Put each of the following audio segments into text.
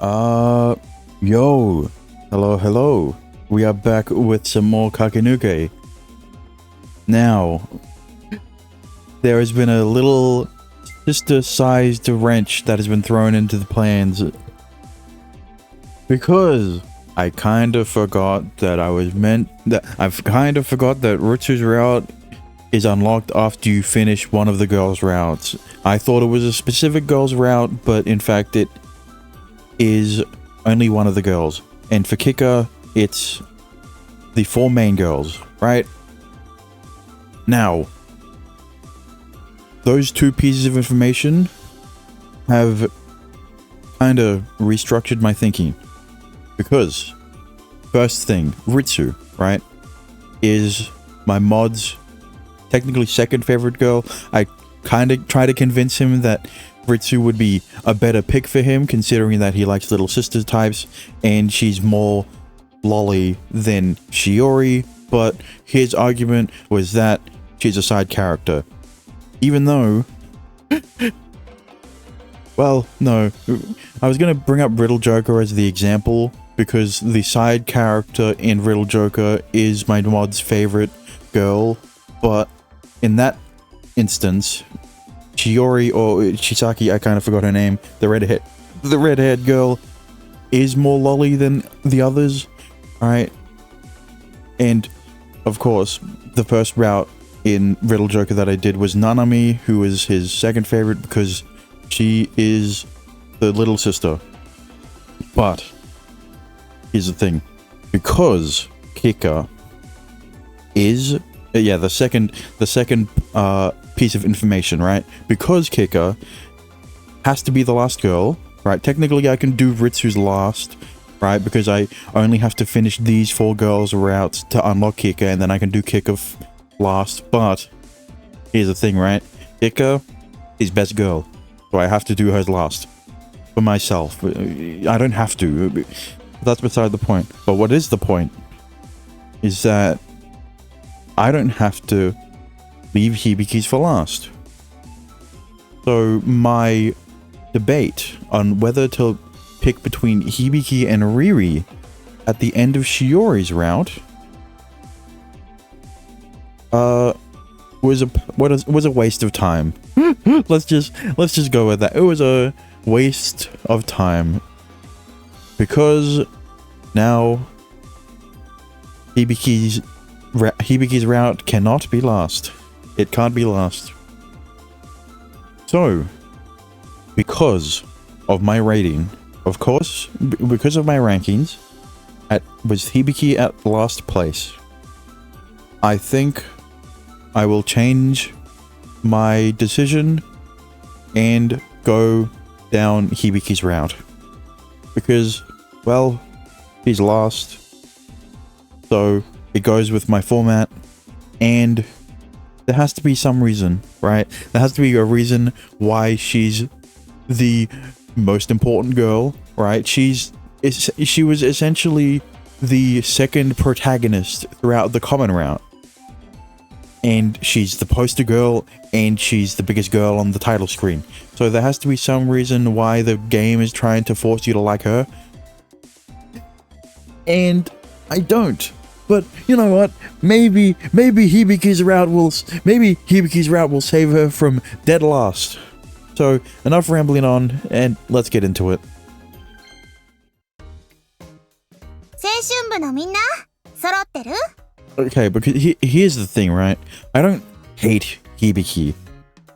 Yo. Hello. We are back with some more Kakenuke. Now, there has been a little sister-sized wrench that has been thrown into the plans. Because I kind of forgot that Ritsu's route is unlocked after you finish one of the girls' routes. I thought it was a specific girl's route, but in fact it is only one of the girls. And for Kika, it's the 4 main girls, right? Now, those 2 pieces of information have kind of restructured my thinking. Because, first thing, Ritsu, right, is my mod's technically second favorite girl. I kind of try to convince him that Ritsu would be a better pick for him, considering that he likes little sister types, and she's more lolly than Shiori, but his argument was that she's a side character. Even though... well, no. I was going to bring up Riddle Joker as the example, because the side character in Riddle Joker is my mod's favorite girl, but in that instance, Shiori, or Chisaki, I kind of forgot her name, the red-haired girl, is more lolly than the others, right? And, of course, the first route in Riddle Joker that I did was Nanami, who is his second favorite because she is the little sister. But here's the thing, because Kika is the second piece of information, right? Because Kika has to be the last girl, right? Technically, I can do Ritsu's last, right? Because I only have to finish these 4 girls' routes to unlock Kika, and then I can do Kika last. But here's the thing, right? Kika is best girl, so I have to do hers last for myself. I don't have to. That's beside the point. But what is the point is that I don't have to leave Hibiki's for last. So my debate on whether to pick between Hibiki and Riri at the end of Shiori's route was a waste of time. let's just go with that. It was a waste of time because now Hibiki's route cannot be last. It can't be last. So, because of my rating, of course, because of my rankings, was Hibiki at last place. I think I will change my decision and go down Hibiki's route. Because, well, he's last. So, it goes with my format, and there has to be some reason, right? There has to be a reason why she's the most important girl, right? She was essentially the second protagonist throughout the common route. And she's the poster girl, and she's the biggest girl on the title screen. So there has to be some reason why the game is trying to force you to like her. And I don't. But you know what? Maybe Hibiki's route will save her from dead last. So enough rambling on, and let's get into it. Okay, because here's the thing, right? I don't hate Hibiki.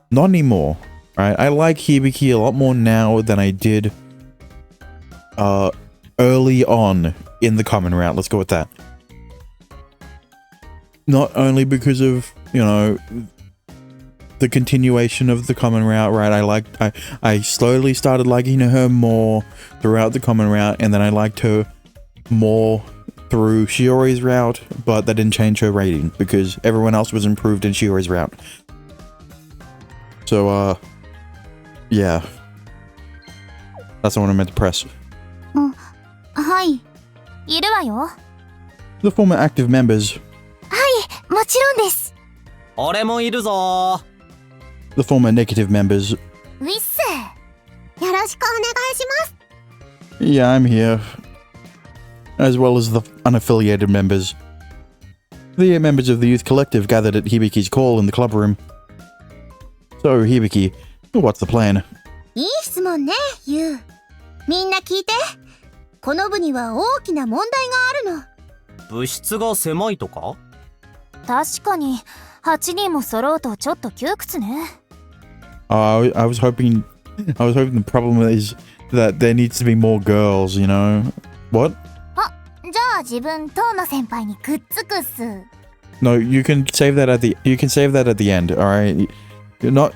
Not anymore, right? I like Hibiki a lot more now than I did early on in the common route. Let's go with that. Not only because of, you know, the continuation of the common route, right? I slowly started liking her more throughout the common route, and then I liked her more through Shiori's route, but that didn't change her rating because everyone else was improved in Shiori's route. So, yeah. That's the one I meant to press. Hi. いるわよ. The former active members. もちろんです。俺もいるぞ。 The former negative members. ウィッス。よろしくお願いします。Yeah, I'm here. As well as the unaffiliated members. The members of the youth collective gathered at Hibiki's call in the club room. So, Hibiki, what's the plan? いい質問ね、ユウ。みんな聞いて。この部には大きな問題があるの。部室が狭いとか？確かに、8人も揃うとちょっと窮屈ね。I was hoping the problem is that there needs to be more girls, you know? What? じゃあ自分、東野先輩にくっつくっす。No, you can save that at the end, alright? Not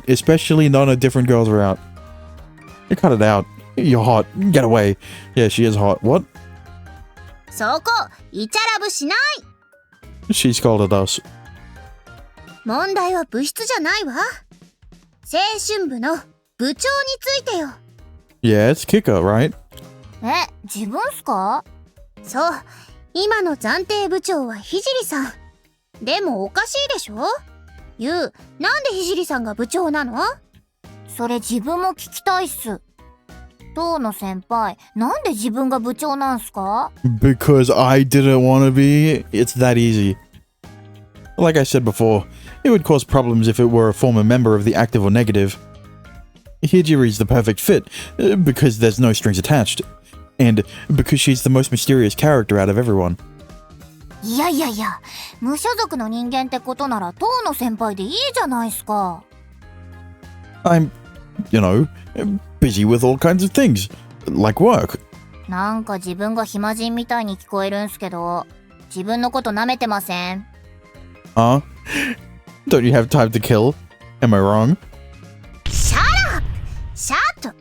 especially not a different girls are out. You cut it out. You're hot. Get away. Yeah, she is hot. What? そこ、イチャラブしない。She scolded us. 問題は部室じゃないわ。青春部の部長についてよ。Yeah, it's Kika, right? 自分っすか？そう、今の暫定部長はひじりさん。でもおかしいでしょ？なんでひじりさんが部長なの？それ自分も聞きたいっす。東野先輩、なんで自分が部長なんすか？ Because I didn't want to be. It's that easy. Like I said before, it would cause problems if it were a former member of the active or negative. Hijiri's the perfect fit, because there's no strings attached. And because she's the most mysterious character out of everyone. いや、無所属の人間ってことなら東野先輩でいいじゃないっすか。I'm, busy with all kinds of things, like work. なんか自分が暇人みたいに聞こえるんすけど、自分のこと舐めてません？ Huh? Don't you have time to kill? Am I wrong? Shut up! Shut up!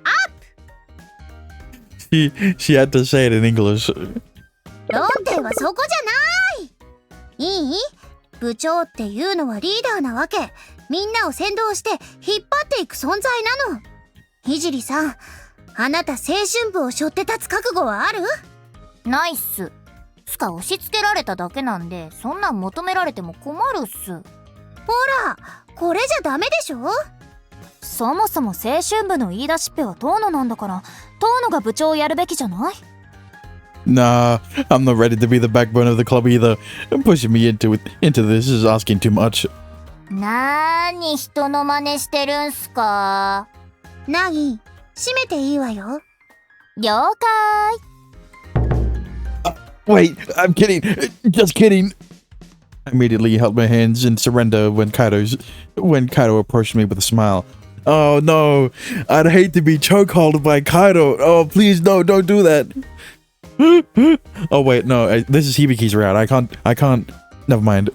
She had to say it in English. 論点はそこじゃない。いい？部長っていうのはリーダーなわけ。みんなを先導して引っ張っていく存在なの。ひじりさん、あなた青春部を背負って立つ覚悟はある？ないっす。つか押し付けられただけなんで、そんなん求められても困るっす。ほら、これじゃダメでしょ？そもそも青春部の言い出しっぺは遠野なんだから、遠野が部長をやるべきじゃない？ Nah, I'm not ready to be the backbone of the club either. Pushing me into this is asking too much. なーに人の真似してるんすか？なぎ、閉めていいわよ。了解。Wait, I'm kidding. Just kidding. I immediately held my hands in surrender when Kaido approached me with a smile. Oh no, I'd hate to be chokeholded by Kaido. Oh, please no, don't do that. Oh wait, no, this is Hibiki's route. I can't. Never mind.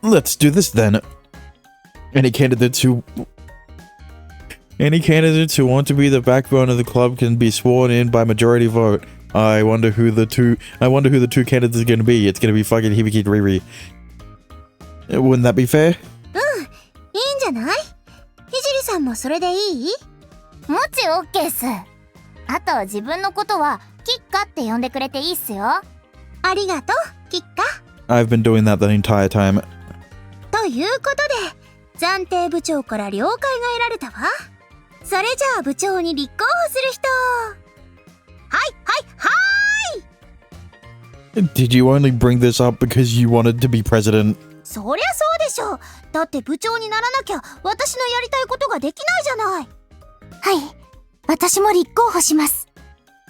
Let's do this then. Any candidates who want to be the backbone of the club can be sworn in by majority vote. I wonder who the two candidates are going to be. It's going to be fucking Hibiki and Riri. Wouldn't that be fair? いいんじゃない？ひじりさんもそれでいい？もちろん OK っす。あと自分のことはキッカって呼んでくれていいっすよ。ありがとう、キッカ。I've been doing that the entire time. ということで、暫定部長から了解が得られたわ。それじゃあ部長に立候補する人。Did you only bring this up because you wanted to be president? そりゃそうでしょう。だって部長にならなきゃ私のやりたいことができないじゃない。はい、私も立候補します。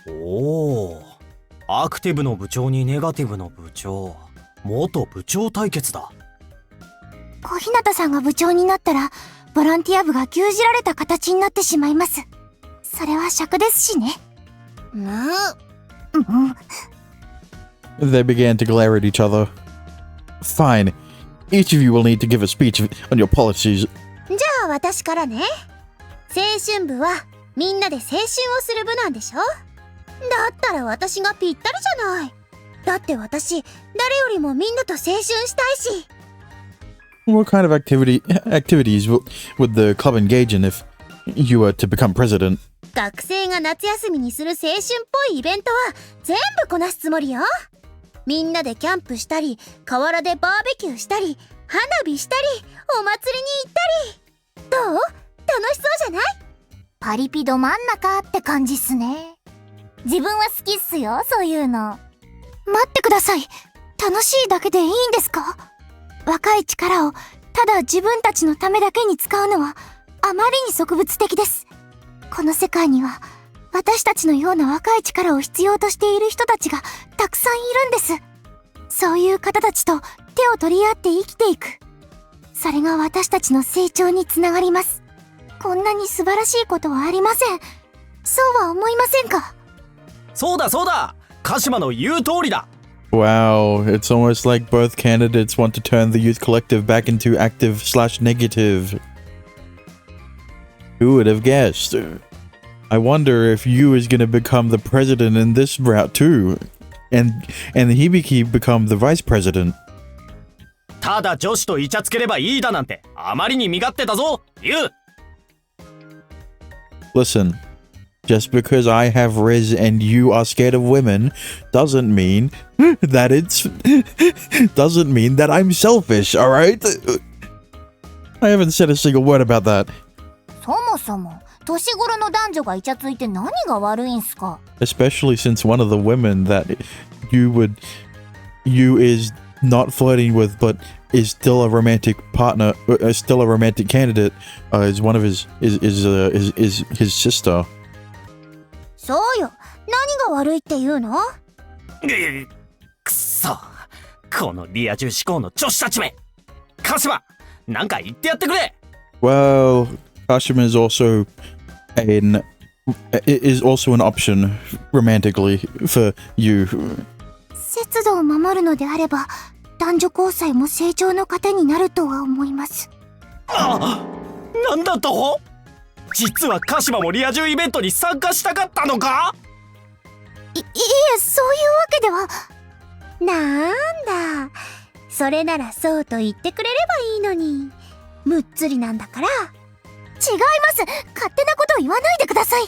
おお、アクティブの部長にネガティブの部長、元部長対決だ。小日向さんが部長になったらボランティア部が牛耳られた形になってしまいます。それは尺ですしね。They began to glare at each other. Fine. Each of you will need to give a speech on your policies. じゃあ私からね。青春部はみんなで青春をする部なんでしょ？だったら私がぴったりじゃない。だって私、誰よりもみんなと青春したいし。What kind of activities would the club engage in if you were to become president? 学生が夏休みにする青春っぽいイベントは全部こなすつもりよ。みんなでキャンプしたり、河原でバーベキューしたり、花火したり、お祭りに行ったり。どう？楽しそうじゃない？パリピど真ん中って感じっすね。自分は好きっすよ、そういうの。待ってください。楽しいだけでいいんですか？若い力をただ自分たちのためだけに使うのはあまりに植物的です。この世界には私たちのような若い力を必要としている人たちがたくさんいるんです。そういう方たちと手を取り合って生きていく。それが私たちの成長につながります。こんなに素晴らしいことはありません。そうは思いませんか？そうだそうだ、鹿島の言う通りだ。 Wow, it's almost like both candidates want to turn the youth collective back into active/negative. Who would have guessed? I wonder if Yu is gonna become the president in this route too, and Hibiki become the vice president. ただ女子とイチャつければいいだなんてあまりに身勝手だぞ、ユウ。 Listen, just because I have Riz and you are scared of women doesn't mean that I'm selfish, alright? I haven't said a single word about that. そもそも年頃の男女がイチャついて何が悪いんすか？ Especially since one of the women that you is not flirting with but is still a romantic partner, still a romantic candidate, is one of his sister. そうよ。何が悪いって言うの？くそ、このリア充志向の女子たちめ。鹿島、なんか言ってやってくれ。 Well, Kashima is also an option romantically for you. 節度を守るのであれば男女交際も成長の糧になるとは思います。なんだと？実は鹿島もリア充イベントに参加したかったのか？いえ、そういうわけでは。なんだ、それならそうと言ってくれればいいのに。むっつりなんだから。違います。勝手なこと言わないでください。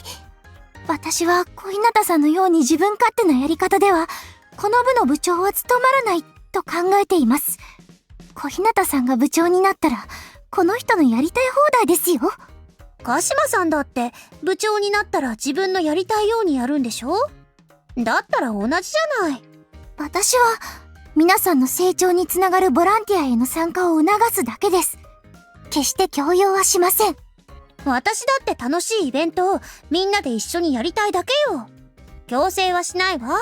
私は小日向さんのように自分勝手なやり方ではこの部の部長は務まらないと考えています。小日向さんが部長になったらこの人のやりたい放題ですよ。鹿島さんだって部長になったら自分のやりたいようにやるんでしょ？だったら同じじゃない。私は皆さんの成長につながるボランティアへの参加を促すだけです。決して強要はしません。私だって楽しいイベントをみんなで一緒にやりたいだけよ。強制はしないわ。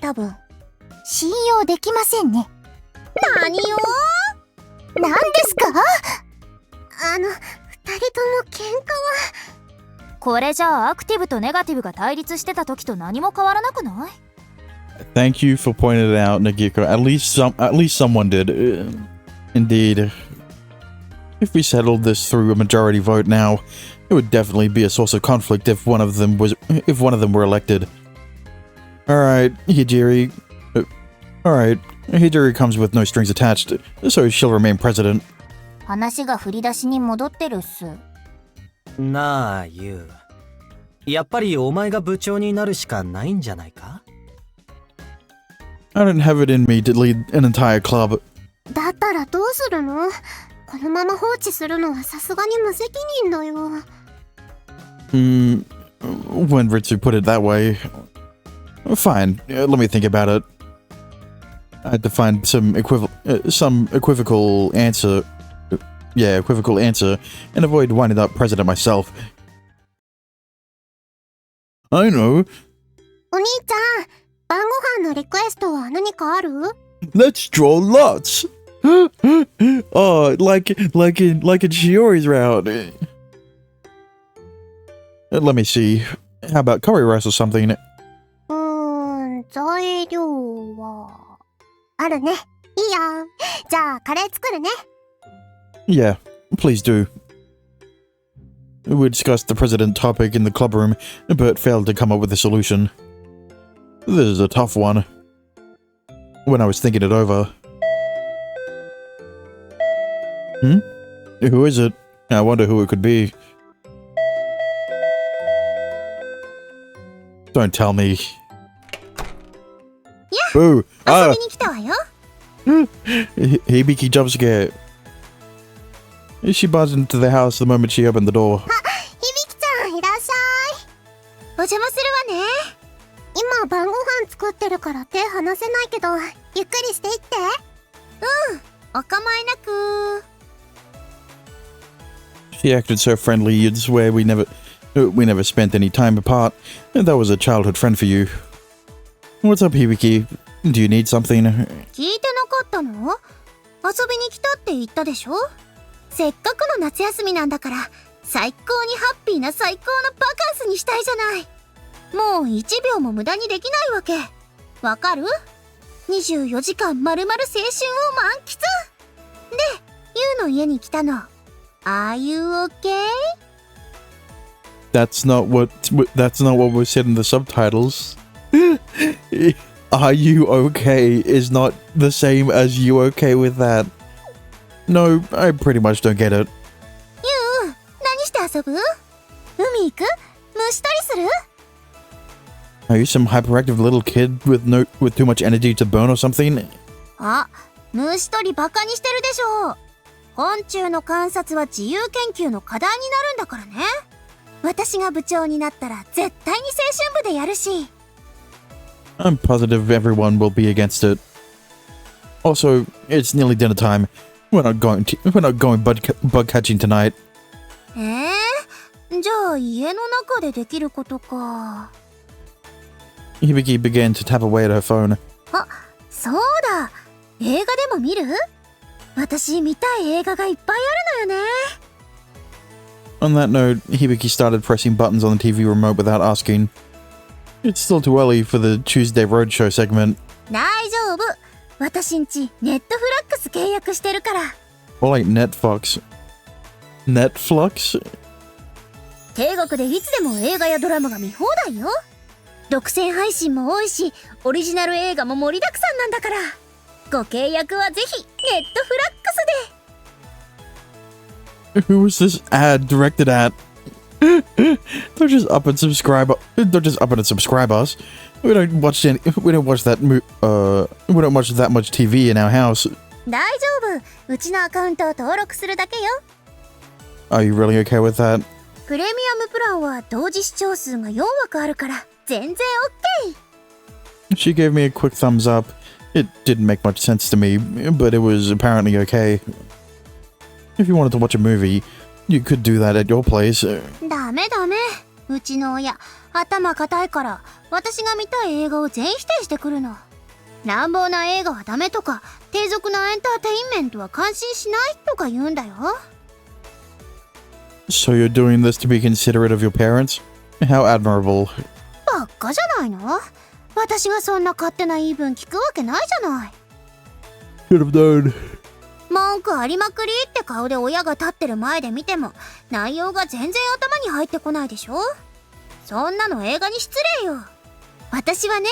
多分。信用できませんね。何よ？何ですか？二人とも喧嘩は。これじゃあアクティブとネガティブが対立してた時と何も変わらなくない？ Thank you for pointing it out, Nagiko. At least someone did. Indeed. If we settled this through a majority vote now, it would definitely be a source of conflict if one of them were elected. Alright, Hijiri. Alright, Hijiri comes with no strings attached, so she'll remain president. 話が振り出しに戻ってるっす。なあ、ユウ。やっぱりお前が部長になるしかないんじゃないか？ I don't have it in me to lead an entire club. だったらどうするの？このまま放置するのはさすがに無責任だよ。When Ritsu put it that way. Fine, let me think about it. I had to find some equivocal answer. Yeah, equivocal answer, and avoid winding up president myself. I know. お兄ちゃん、晩ご飯のリクエストは何かある？ Let's draw lots. Oh, like in Shiori's round. Let me see. How about curry rice or something? 材料はあるね。いいよ。じゃあカレー作るね。Yeah, please do. We discussed the president topic in the club room, but failed to come up with a solution. This is a tough one. When I was thinking it over. Who is it? I wonder who it could be. Don't tell me. Yeah. Boo! 遊びに来たわよ。Hibiki jump scare. She buzzed into the house the moment she opened the door. 響ちゃんいらお邪魔するわね。今晩ご飯作ってるから手離せないけど、ゆっくりしていって。お構いなく。 She acted so friendly, you'd swear we never spent any time apart. And that was a childhood friend for you. What's up, Hibiki? Do you need something? 聞いてなかったの？遊びに来たって言ったでしょ？せっかくの夏休みなんだから、最高にハッピーな最高のバカンスにしたいじゃない。もう1秒も無駄にできないわけ。わかる？ 24 時間まるまる青春を満喫で、ユウの家に来たの。Are you okay? That's not what was said in the subtitles. Are you okay is not the same as you okay with that. No, I pretty much don't get it. ユウ、何して遊ぶ？海行く？虫取りする？ Are you some hyperactive little kid with too much energy to burn or something? あ、虫取りバカにしてるでしょ。昆虫の観察は自由研究の課題になるんだからね。私が部長になったら絶対に青春部でやるし。I'm positive everyone will be against it. Also, it's nearly dinner time. We're not going bug catching tonight. じゃあ家の中でできることか。Hibiki began to tap away at her phone. あ、そうだ。映画でも見る？私見たい映画がいっぱいあるのよね。On that note, Hibiki started pressing buttons on the TV remote without asking. It's still too early for the Tuesday Roadshow segment. 大丈夫。私んちネットフラックス契約してるから。Or like Netflix. Netflix? 定額でいつでも映画やドラマが見放題よ。独占配信も多いし、オリジナル映画も盛りだくさんなんだから。ご契約はぜひネットフラックスで。 Who was this ad directed at? Don't just up and subscribe. Don't just up and subscribe us. We don't watch that much TV in our house. 大丈夫。うちのアカウントを登録するだけよ。 Are you really okay with that? プレミアムプランは同時視聴数が4枠あるから全然 OK。 She gave me a quick thumbs up. It didn't make much sense to me, but it was apparently okay. If you wanted to watch a movie, you could do that at your place. ダメダメ。うちの親頭固いから私が見たい映画を全否定してくるの。乱暴な映画はダメとか低俗なエンターテインメントは感心しないとか言うんだよ。 So you're doing this to be considerate of your parents? How admirable. ばっかじゃないの？私がそんな勝手な言い分聞くわけないじゃない。 Should have known. 文句ありまくりって顔で親が立ってる前で見ても内容が全然頭に入ってこないでしょ。そんなの映画に失礼よ。私はね、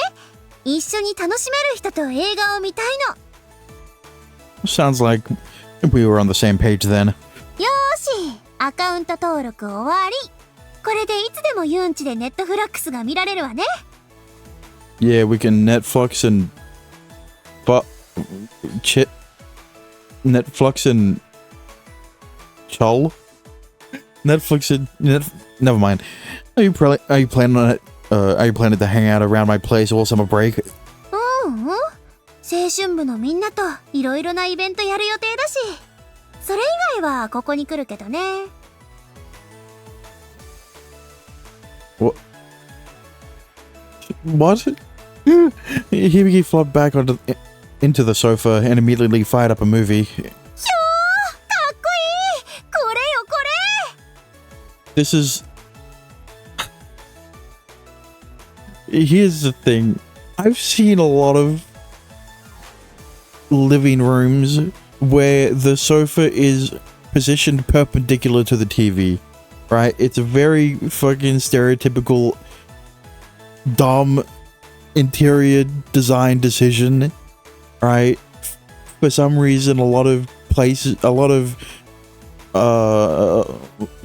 一緒に楽しめる人と映画を見たいの。 Sounds like we were on the same page then. よーし、アカウント登録終わり。これでいつでもユンチでネットフラックスが見られるわね。 Yeah, we can Netflix and Netflix and Chol? Netflix and never mind. Are you planning on it? Are you planning to hang out around my place all summer break? 青春部のみんなといろいろなイベントやる予定だし、それ以外はここに来るけどね。 What? Hibiki flopped back into the sofa and immediately fired up a movie. ひょー、かっこいい。これよこれ。 This is... Here's the thing. I've seen a lot of living rooms where the sofa is positioned perpendicular to the TV, right? It's a very fucking stereotypical dumb interior design decision, right? For some reason, a lot of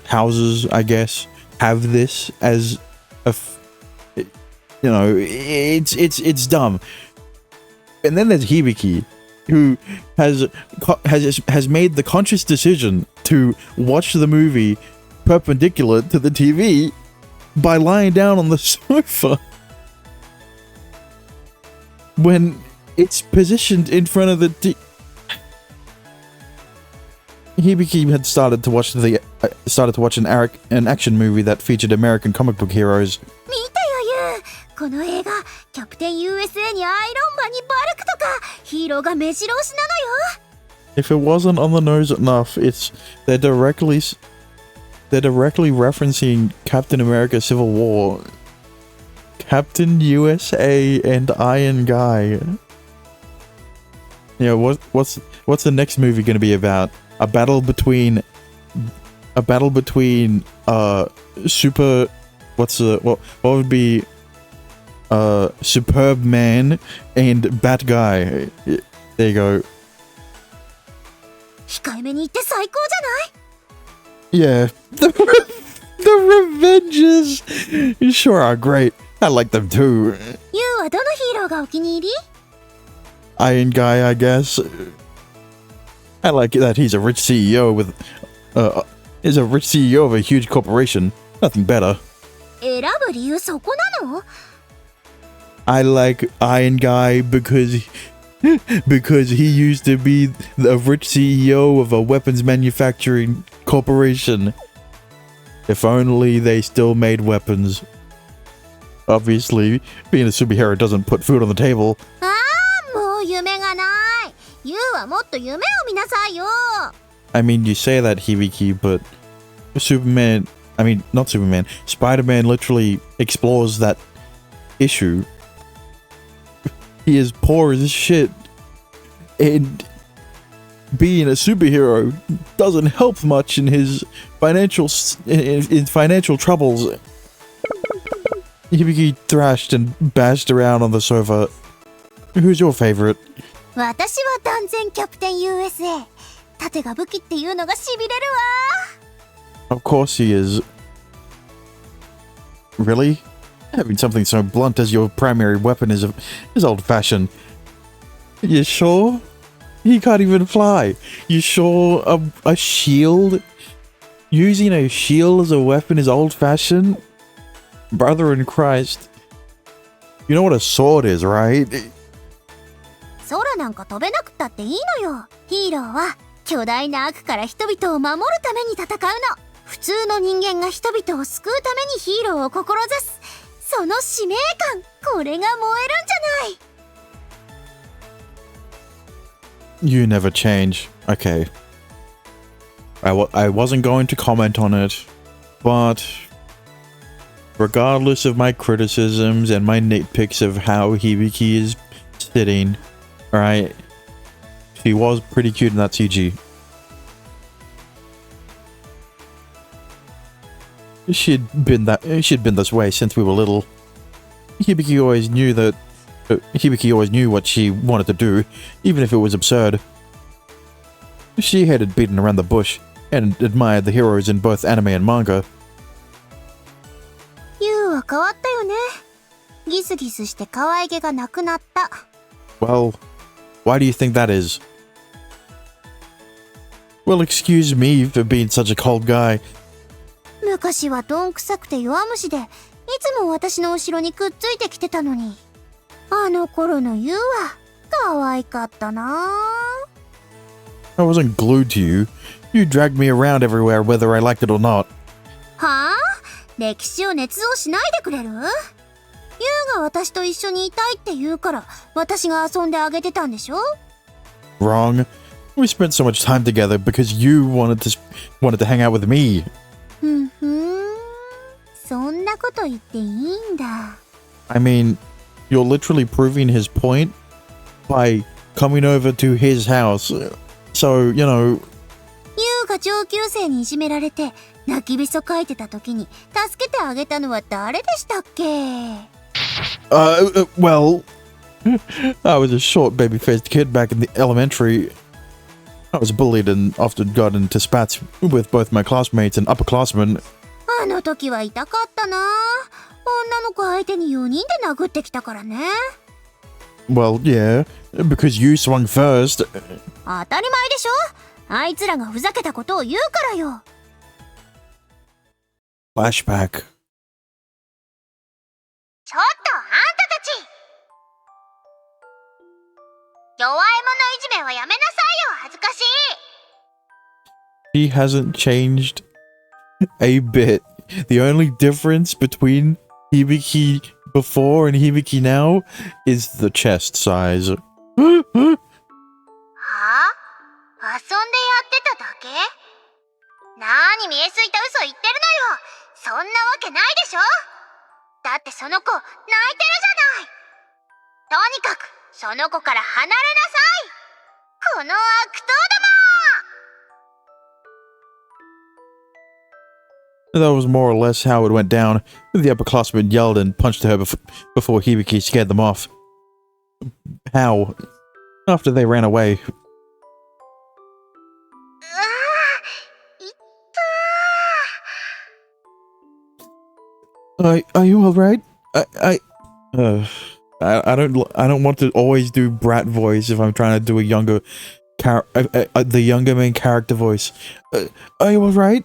houses, I guess, have this as a, it's dumb. And then there's Hibiki, who has made the conscious decision to watch the movie perpendicular to the TV, by lying down on the sofa when it's positioned in front of the Hibiki had started to watch an action movie that featured American comic book heroes. 見てよ、ユウ。この映画、キャプテン USA にアイロンマンにバルクとか、ヒーローが目白押しなのよ。If it wasn't on the nose enough, they're directly referencing Captain America Civil War, Captain USA, and Iron Guy. Yeah, what's the next movie going to be about? A battle between super what would be Superb Man and Bat Guy. There you go. 控えめに言って最高じゃない Yeah, the Revengers sure are great. I like them too. ユウはどのヒーローがお気に入り Iron Guy, I guess. I like that he's a rich CEO of a huge corporation. Nothing better. 選ぶ理由そこなの I like Iron Guy because he used to be a rich CEO of a weapons manufacturing corporation. If only they still made weapons. Obviously, being a superhero doesn't put food on the table. ああ、もう夢がない。ユウはもっと夢を見なさいよ。I mean, you say that, Hibiki, but Spider-Man literally explores that issue. He is poor as shit, and being a superhero doesn't help much in his financial troubles. Hibiki thrashed and bashed around on the sofa. Who's your favorite? 私は断然キャプテン USA。盾が武器っていうのがしびれるわ。Of course he is. Really? Having something so blunt as your primary weapon is old-fashioned. You sure? He can't even fly. You sure a shield? Using a shield as a weapon is old-fashioned? Brother in Christ. You know what a sword is, right? 空なんか飛べなくたっていいのよ。ヒーローは巨大な悪から人々を守るために戦うの。普通の人間が人々を救うためにヒーローを志す。その使命感、これが燃えるんじゃない。You never change. Okay. I wasn't going to comment on it, but regardless of my criticisms and my nitpicks of how Hibiki is sitting, alright, she was pretty cute in that CG. She'd been this way since we were little. Hibiki always knew what she wanted to do, even if it was absurd. She hated beating around the bush and admired the heroes in both anime and manga. ユウは変わったよね。ギスギスして可愛げがなくなった。Well, why do you think that is? Well, excuse me for being such a cold guy. 昔はどんくさくて弱虫で、いつも私の後ろにくっついてきてたのに。あの頃のユウは可愛かったな。I wasn't glued to you. You dragged me around everywhere whether I liked it or not. はあ？歴史を捏造しないでくれる？ユウが私と一緒にいたいって言うから私が遊んであげてたんでしょ？ Wrong. We spent so much time together because you wanted to hang out with me. そんなこと言っていいんだ。I mean, you're literally proving his point by coming over to his house. So, you know. ユウが上級生にいじめられて泣きびそかいてた時に助けてあげたのは誰でしたっけ？ Well, I was a short baby-faced kid back in the elementary. I was bullied and often got into spats with both my classmates and upperclassmen. あの時は痛かったな。女の子相手に4人で殴ってきたからね。Well, yeah, because you swung first. 当たり前でしょ。あいつらがふざけたことを言うからよ。Flashback. ちょっとあんたたち、弱い者いじめはやめなさいよ、恥ずかしい。 He hasn't changed a bit. The only difference between Hibiki before and Hibiki now is the chest size. はあ？遊んでやってただけ？なーに見えすいた嘘言ってるのよ。そんなわけないでしょ。だってその子泣いてるじゃない。とにかくその子から離れなさい。この悪党ども。 That was more or less how it went down. The upperclassmen yelled and punched her before Hibiki scared them off. How? After they ran away. うわー、いった Are you alright? I don't want to always do brat voice if I'm trying to do a younger the younger main character voice. Are you alright?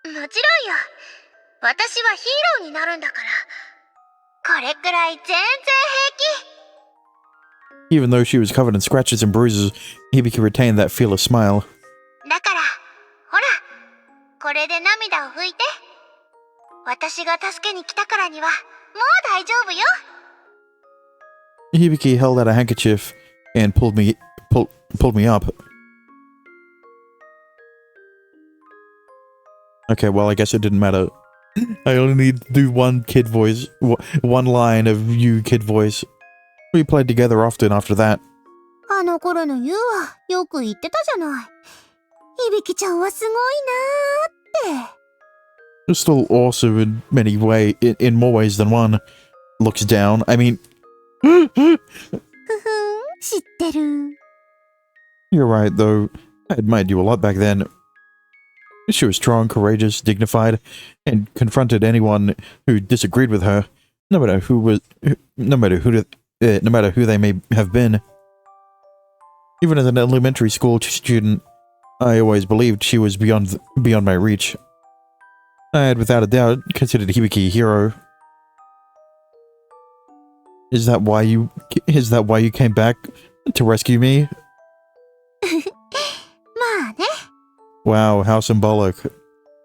もちろんよ。私はヒーローになるんだから。これくらい全然平気。 Even though she was covered in scratches and bruises, Hibiki retained that fearless smile. だから、ほら、これで涙を拭いて。私が助けに来たからには、もう大丈夫よ。 Hibiki held out a handkerchief and pulled me up. Okay, well, I guess it didn't matter. I only need to do one kid voice, one line of you kid voice. We played together often after that. あの頃のユウはよく言ってたじゃない。響ちゃんはすごいなーって。 It's still awesome in in more ways than one. Looks down. I mean, ふふん、知ってる。 you're right, though. I admired you a lot back then. She was strong, courageous, dignified, and confronted anyone who disagreed with her, no matter who they may have been. Even as an elementary school student, I always believed she was beyond my reach. I had, without a doubt, considered Hibiki a hero. Is that why you came back to rescue me? まあね。 Wow, how symbolic.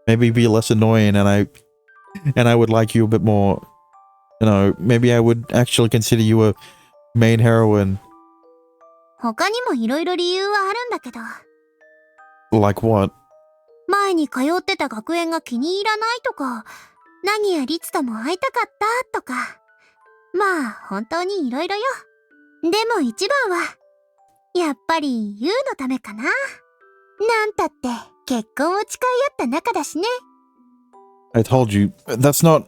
Maybe be less annoying and I would like you a bit more. You know, maybe I would actually consider you a main heroine. 他にもいろいろ理由はあるんだけど。 Like what? 前に通ってた学園が気に入らないとか、ナギやリツとも会いたかったとか。まあ、本当にいろいろよ。でも一番は、やっぱりユウのためかな。なんたって結婚を誓い合った仲だしね。 I told you, that's not...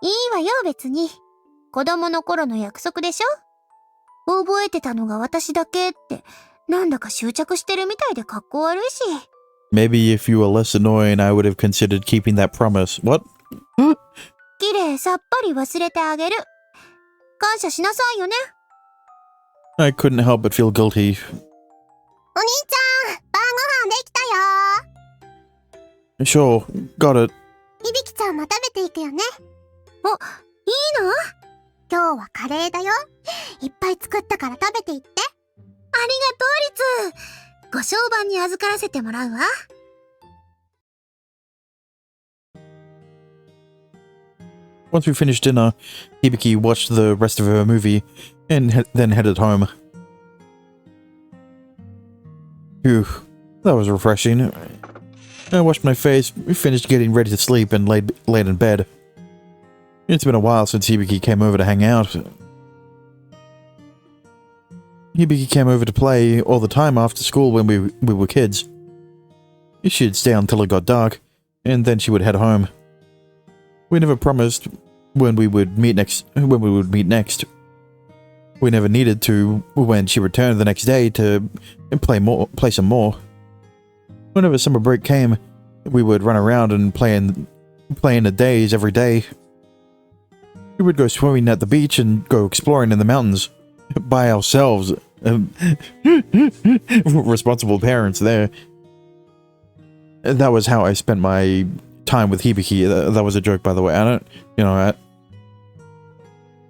いいわよ別に。子供の頃の約束でしょ。覚えてたのが私だけって、なんだか執着してるみたいでかっこ悪いし。 Maybe if you were less annoying, I would have considered keeping that promise. What? 綺麗さっぱり忘れてあげる。感謝しなさいよね。 I couldn't help but feel guilty. お兄ちゃん、晩ご飯できたよ。 Sure, got it. 響ちゃんも食べていくよね。お、いいの？今日はカレーだよ。いっぱい作ったから食べていって。ありがとう、リツ。ご商売に預からせてもらうわ。 Once we finished dinner, Hibiki watched the rest of her movie and then headed home. Phew, that was refreshing. I washed my face, finished getting ready to sleep, and laid in bed. It's been a while since Hibiki came over to hang out. Hibiki came over to play all the time after school when we were kids. She'd stay until it got dark, and then she would head home. We never promised when we would meet next. We never needed to when she returned the next day to play some more. Whenever summer break came, we would run around and play in the days every day. We would go swimming at the beach and go exploring in the mountains by ourselves. Responsible parents there. That was how I spent my time with Hibiki. That was a joke, by the way.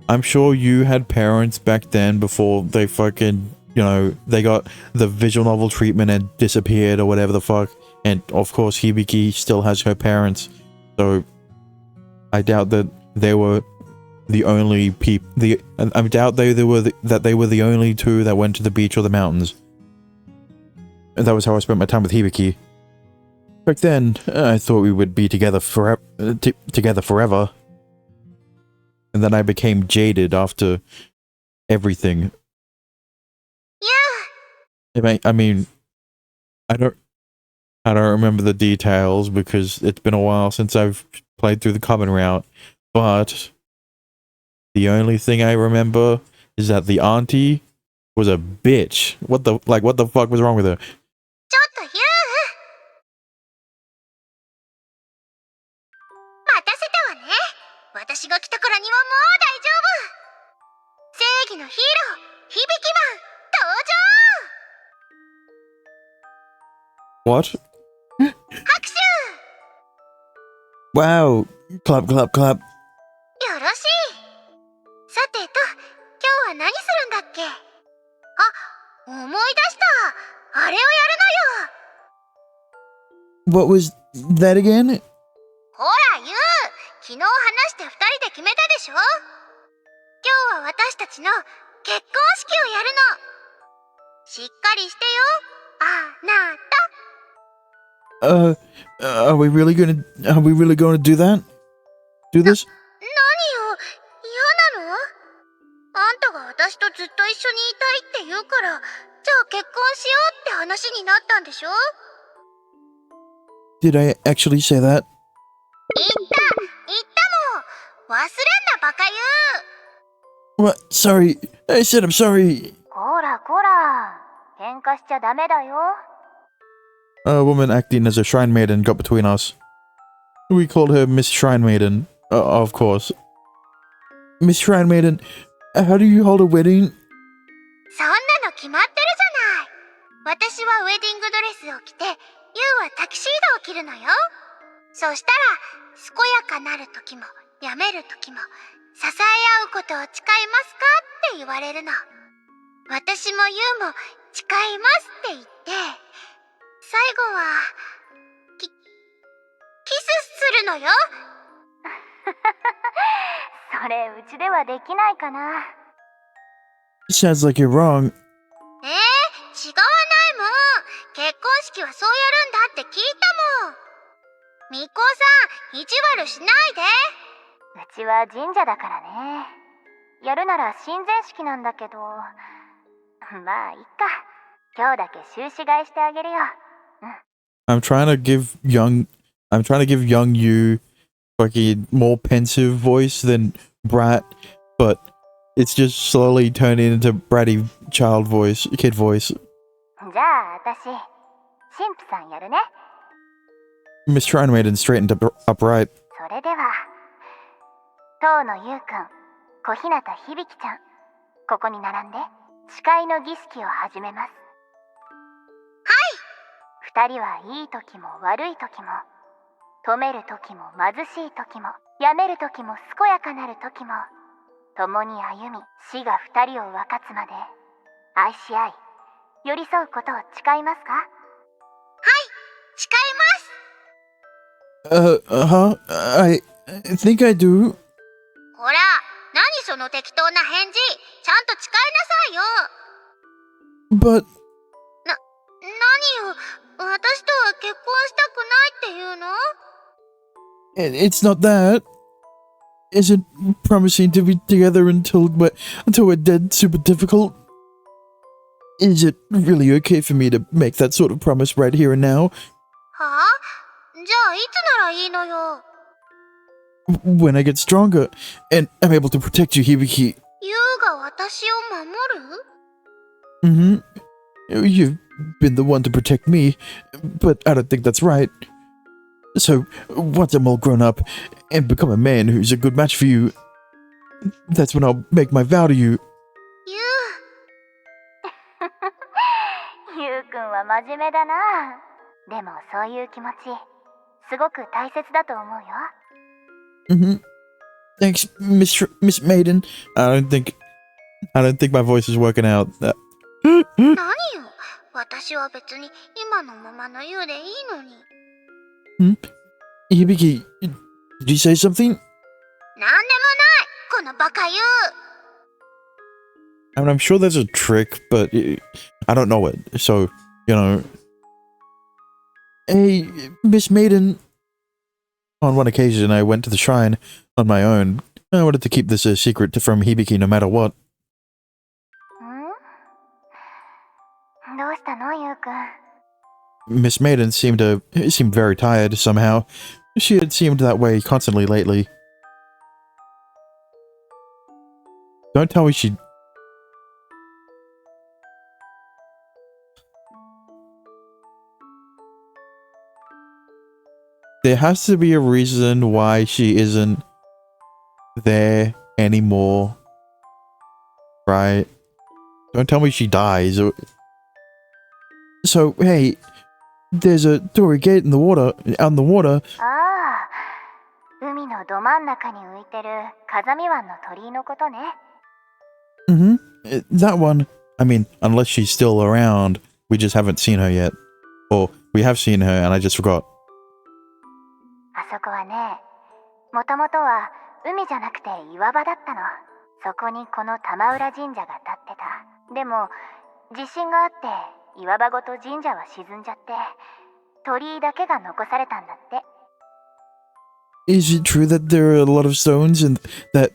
I'm sure you had parents back then before they fucking, they got the visual novel treatment and disappeared or whatever the fuck. And of course, Hibiki still has her parents. So I doubt that they were the only people. I doubt that they were the only two that went to the beach or the mountains. And that was how I spent my time with Hibiki. Back then, I thought we would be together forever. And then I became jaded after everything. Yeah. I mean, I don't remember the details because it's been a while since I've played through the common route, but the only thing I remember is that the auntie was a bitch. What the fuck was wrong with her? ちょっとヒュー待たせたわね。私が来たからにはもう大丈夫。正義のヒーロー、響きマン、登場 What? 拍手 Wow. Clap, clap, clap. よろしい。さてと、今日は何するんだっけ。あ、思い出した。あれをやるのよ。 What was that again? ほらユウ、昨日話して2人で決めたでしょ。今日は私たちの結婚式をやるの。しっかりしてよ、あなた。Are we really gonna do that? Do this? 何よ、嫌なの。あんたが私とずっと一緒にいたいって言うから、じゃあ結婚しようって話になったんでしょ。 Did I actually say that? 言ったもん。忘れんなバカユウ。 What? Sorry. I said I'm sorry. こらこら、喧嘩しちゃダメだよ。 A woman acting as a shrine maiden got between us. We called her Miss Shrine Maiden. Of course. Miss Shrine Maiden, how do you hold a wedding? そんなの決まってるじゃない。私はウェディングドレスを着て、ユウはタキシードを着るのよ。そしたら、健やかなる時も、病める時も、支え合うことを誓いますかって言われるの。私もユウも誓いますって言って、最後は、キスするのよ。それうちではできないかな。 Sounds like you're wrong. 違わないもん。結婚式はそうやるんだって聞いたもん。みっこさん、意地悪しないで。うちは神社だからね。やるなら神前式なんだけど、まあいっか。今日だけ収支買いしてあげるよ。I'm trying to give young you fucking more pensive voice than brat, but it's just slowly turning into bratty kid voice. じゃあ私、神父さんやるね。 Miss Shrine Maiden straightened upright. それでは、当のゆうくん、小日向響ちゃん、ここに並んで誓いの儀式を始めます。はい。二人はいい時も悪い時も、富める時も貧しい時も、病める時も健やかなる時も、共に歩み、死が二人を分かつまで愛し合い、寄り添うことを誓いますか。はい、誓います。I think I do. ほら、何その適当な返事。ちゃんと誓いなさいよ。 But 何よ、私とは結婚したくないっていうの。 it's not that. Isn't promising to be together until we're dead super difficult? Is it really okay for me to make that sort of promise right here and now? はあ、じゃあいつならいいのよ。 When I get stronger and I'm able to protect you, Hibiki. ユウが私を守る？ You've been the one to protect me, but I don't think that's right. So, once I'm all grown up and become a man who's a good match for you, that's when I'll make my vow to you. ユウ。ユウくんは真面目だな。でもそういう気持ち、すごく大切だと思うよ。Thanks, Miss Maiden. I don't think my voice is working out. 何よ。私は別に今のままの優でいいのに。Hibiki, did you say something? なんでもないこのバカ優 I mean, I'm sure there's a trick, but I don't know it. So, you know. Hey, Miss Maiden. On one occasion, I went to the shrine on my own. I wanted to keep this a secret from Hibiki no matter what. どうしたの、ゆうくん。 Miss Maiden seemed very tired somehow. She had seemed that way constantly lately. Don't tell me she... There has to be a reason why she isn't there anymore. Right? Don't tell me she dies. So, hey, there's a Torii gate out in the water. ああ、海のど真ん中に浮いてる風見湾の鳥居のことね。That one. I mean, unless she's still around, we just haven't seen her yet. Or, we have seen her and I just forgot. あそこはね、もともとは海じゃなくて岩場だったの。そこにこの玉浦神社が建ってた。でも、地震があって岩場ごと神社は沈んじゃって、鳥居だけが残されたんだって。Is it true that there are a lot of stones and that...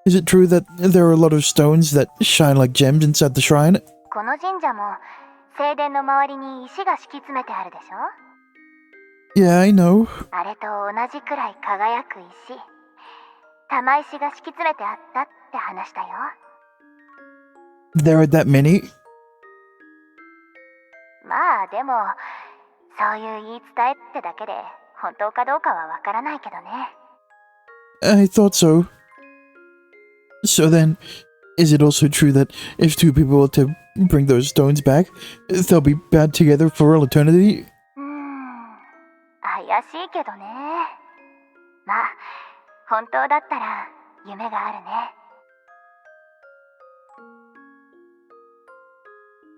is it true that there are a lot of stones that shine like gems inside the shrine? この神社も正殿の周りに石が敷き詰めてあるでしょ。 Yeah, I know. あれと同じくらい輝く石、玉石が敷き詰めてあったって話だよ。 There are that many? まあでも、そういう言い伝えってだけで本当かどうかはわからないけどね。 I thought so. So then, is it also true that if two people were to bring those stones back, they'll be bound together for all eternity? 怪しいけどね。まあ、本当だったら夢があるね。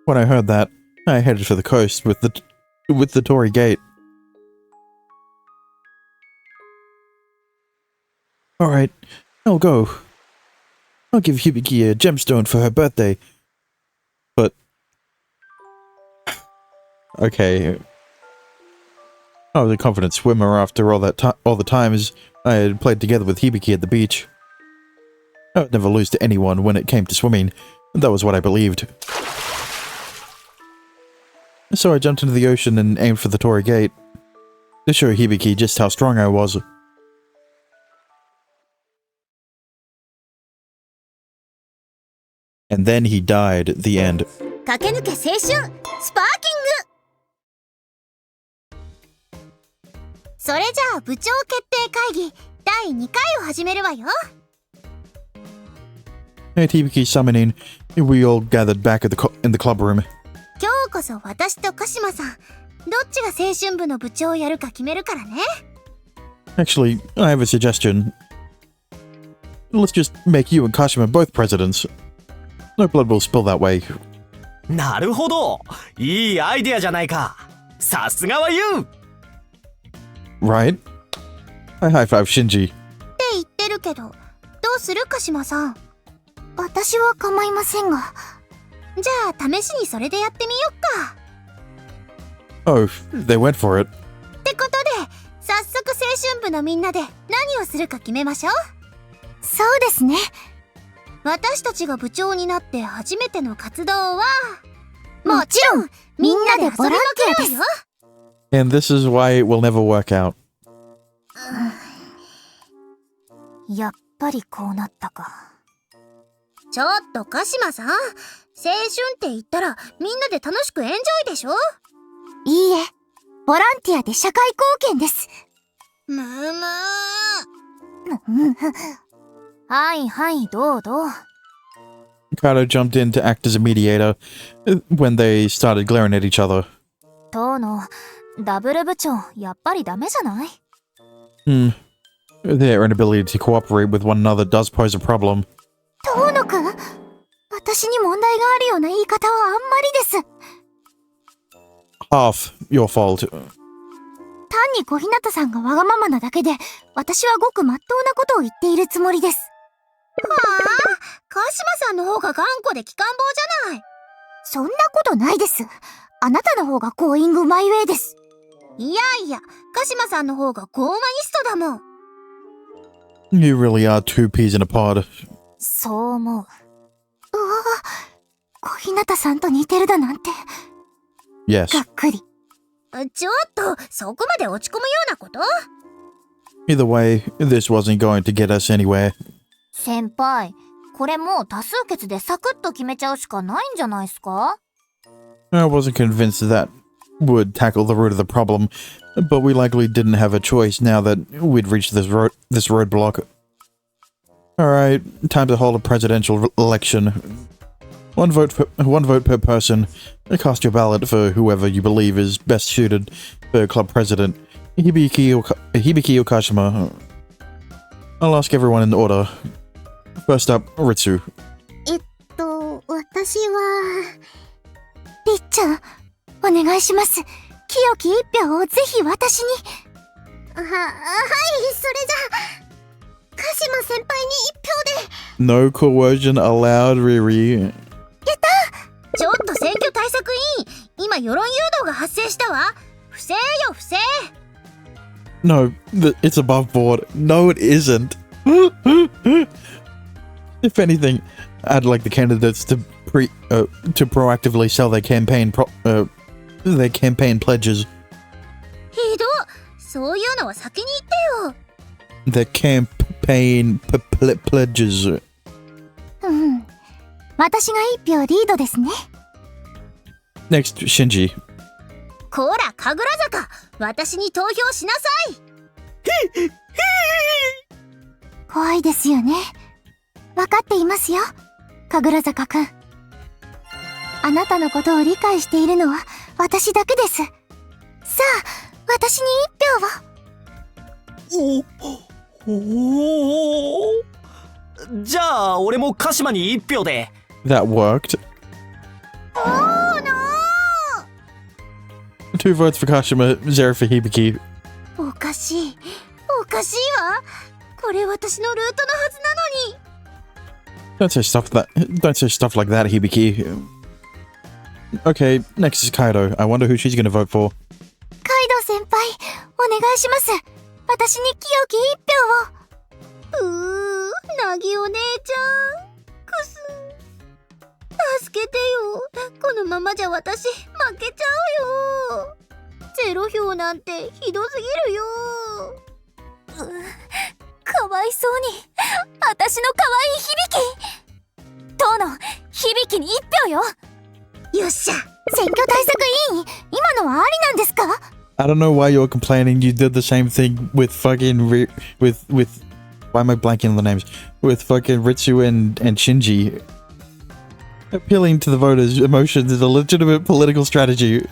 When I heard that, I headed for the coast with the Torii gate. Alright, I'll go. I'll give Hibiki a gemstone for her birthday. But... okay. I was a confident swimmer after all the times I had played together with Hibiki at the beach. I would never lose to anyone when it came to swimming. That was what I believed. So I jumped into the ocean and aimed for the Torii gate to show Hibiki just how strong I was. And then he died at the end. 駆け抜け青春スパーキング。それじゃあ部長決定会議第2回を始めるわよ。 At Hibiki's summoning, we all gathered back in the club room. 今日こそ私と鹿島さん、どっちが青春部の部長をやるか決めるからね。 Actually, I have a suggestion. Let's just make you and Kashima both presidents. No blood will spill that way. なるほど、いいアイデアじゃないか。さすがはユウ。 Right? I high-five Shinji. って言ってるけど、どうする鹿島さん。私は構いませんが。じゃあ試しにそれでやってみよっか。 Oh, they went for it. ってことで、早速青春部のみんなで何をするか決めましょう。そうですね。私たちが部長になって初めての活動は、もちろんみんなで遊びまくるよ。 And this is why it will never work out. やっぱりこうなったか。ちょっと鹿島さん、青春って言ったらみんなで楽しくエンジョイでしょ。いいえ、ボランティアで社会貢献です。むむはいはい、どうどう。 Kado jumped in to act as a mediator when they started glaring at each other. 当のダブル部長、やっぱりダメじゃない？ Their inability to cooperate with one another does pose a problem. 遠野くん、私に問題があるような言い方はあんまりです。Half your fault. 単に小日向さんがわがままなだけで、私はごくまっとうなことを言っているつもりです。はあ、鹿島さんの方が頑固で機関棒じゃない。そんなことないです。あなたの方がゴーイングマイウェイです。いやいや、鹿島さんの方がゴーマニストだもん。You really are two peas in a pod. そう思う。うわぁ、小日向さんと似てるだなんて。Yes. がっくり。ちょっと、そこまで落ち込むようなこと？ Either way, this wasn't going to get us anywhere. 先輩、これもう多数決でサクッと決めちゃうしかないんじゃないすか？ I wasn't convinced that would tackle the root of the problem, but we likely didn't have a choice now that we'd reached this roadblock. Alright, time to hold a presidential election. One vote per person. Cast your ballot for whoever you believe is best suited for club president. Hibiki or Kashima. I'll ask everyone in order. First up, Ritsu. 私はりっちゃん、お願いします。清き一票をぜひ私に。はい、それじゃ鹿島先輩に一票で。 No coercion allowed, Riri. やった。ちょっと選挙対策委員、今世論誘導が発生したわ。不正よ、不正。 No, it's above board. No, it isn't. If anything, I'd like the candidates to proactively sell their campaign pledges. ひどっ。そういうのは先に言ってよ。 Their campaign pledges. 私が一票リードですね。 Next, Shinji. こら、神楽坂、私に投票しなさい。怖いですよね。分かっていますよ、神楽坂くん。あなたのことを理解しているのは私だけです。さあ、私に一票を。じゃあ俺も鹿島に1票で。 That worked. Oh no! 2 votes for Kashima, 0 for Hibiki. おかしい。おかしいわ。これ私のルートのはずなのに。Don't say stuff like that, Hibiki. Okay, next is Kaido. I wonder who she's gonna vote for. カイド先輩、お願いします。私に清き一票を。なぎお姉ちゃん。くす。助けてよ。このままじゃ私負けちゃうよ。0票なんてひどすぎるよ。かわいそうに。私のかわいい響き。当の響きに一票よ。よっしゃ。選挙対策委員、今のはありなんですか？ I don't know why you're complaining. You did the same thing with fucking with why am I blanking on the names? With fucking Ritsu and Shinji. Appealing to the voters' emotions is a legitimate political strategy.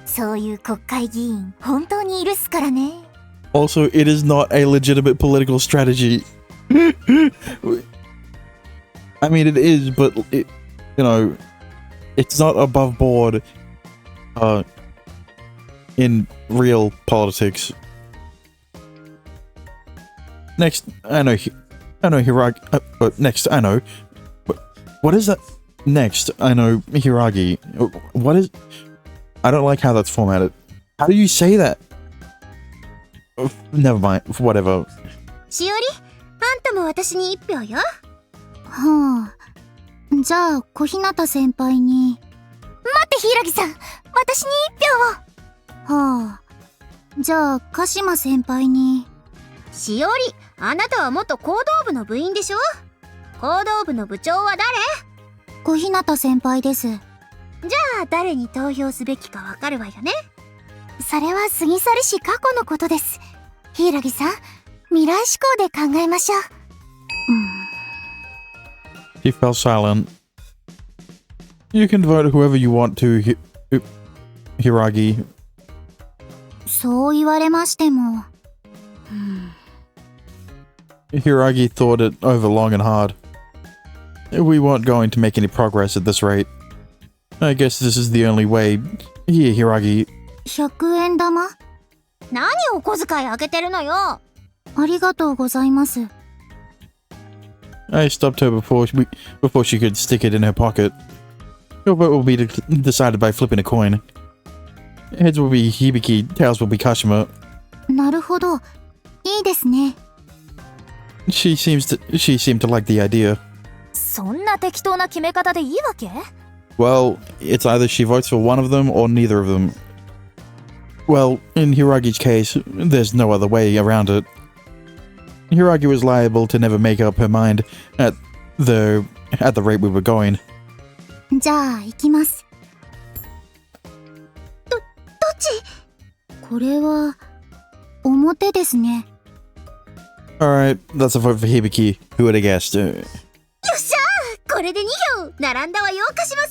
そういう国会議員本当にいるっすからね。Also, it is not a legitimate political strategy. I mean, it is, but it, you know, it's not above board in real politics. Next, I know Hiragi. But next, I know. What is that? Next, I know Hiragi. What is? I don't like how that's formatted. How do you say that? Never mind. Whatever. しおり、あんたも私に一票よ。はあ。じゃあ小日向先輩に。待って柊さん、私に一票を。はあ。じゃあ鹿島先輩に。しおり、あなたは元行動部の部員でしょ？行動部の部長は誰？小日向先輩です。じゃあ誰に投票すべきかわかるわよね。それは過ぎ去りし過去のことです。柊さん、未来志向で考えましょう。He fell silent. You can vote whoever you want to, Hiragi. そう言われましても。Hiragi thought it over long and hard. We weren't going to make any progress at this rate. I guess this is the only way. Here, Hiragi. 100円玉？何お小遣いあげてるのよ。ありがとうございます。I stopped her before she could stick it in her pocket. Your vote will be decided by flipping a coin. Heads will be Hibiki, tails will be Kashima. なるほど。いいですね。She seemed to like the idea. そんな適当な決め方でいいわけ？ Well, it's either she votes for one of them or neither of them. Well, in Hiragi's case, there's no other way around it. Hiragi was liable to never make up her mind at the rate we were going. じゃあ行きます。どっち？これは表ですね。Alright, that's a vote for Hibiki. Who would have guessed? よっしゃー、これで2票並んだわよ、鹿島さ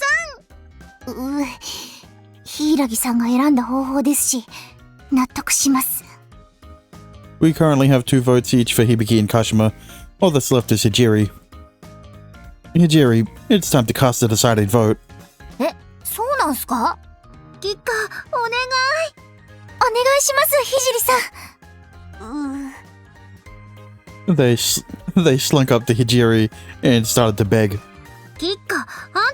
ん。柊さんが選んだ方法ですし、納得します。We currently have 2 votes each for Hibiki and Kashima. All that's left is Hijiri. Hijiri, it's time to cast a deciding vote. え、そうなんすか？キッカ、お願い。お願いします、聖さん。They slunk up to Hijiri and started to beg. キッカ、あん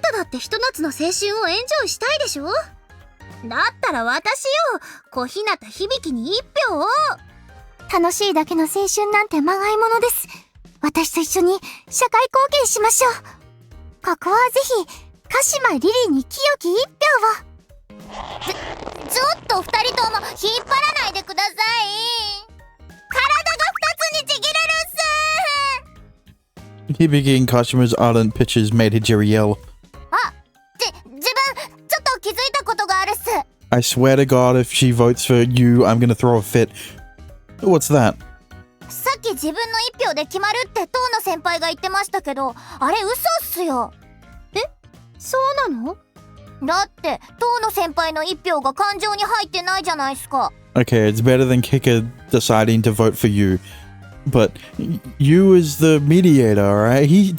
ただってひと夏の青春をエンジョイしたいでしょ？だったら私よ、小日向響に1票を。楽しいだけの青春なんてまがいものです。私と一緒に社会貢献しましょう。ここはぜひ鹿島リリーに清き1票を。ちょっと2人とも引っ張らないでください。体が2つにちぎれるっす。 Hibiki and Kashima's ardent pitches made Hijiri yell. 自分ちょっと気づいたことがあるっす。 I swear to God, if she votes for you, I'm gonna throw a fit. What's that? さっき自分の1票で決まるって遠野先輩が言ってましたけど、あれ嘘っすよ。え、そうなの？だって遠野先輩の1票が感情に入ってないじゃないっすか。 Okay, it's better than Kika deciding to vote for you. But you is the mediator, alright? He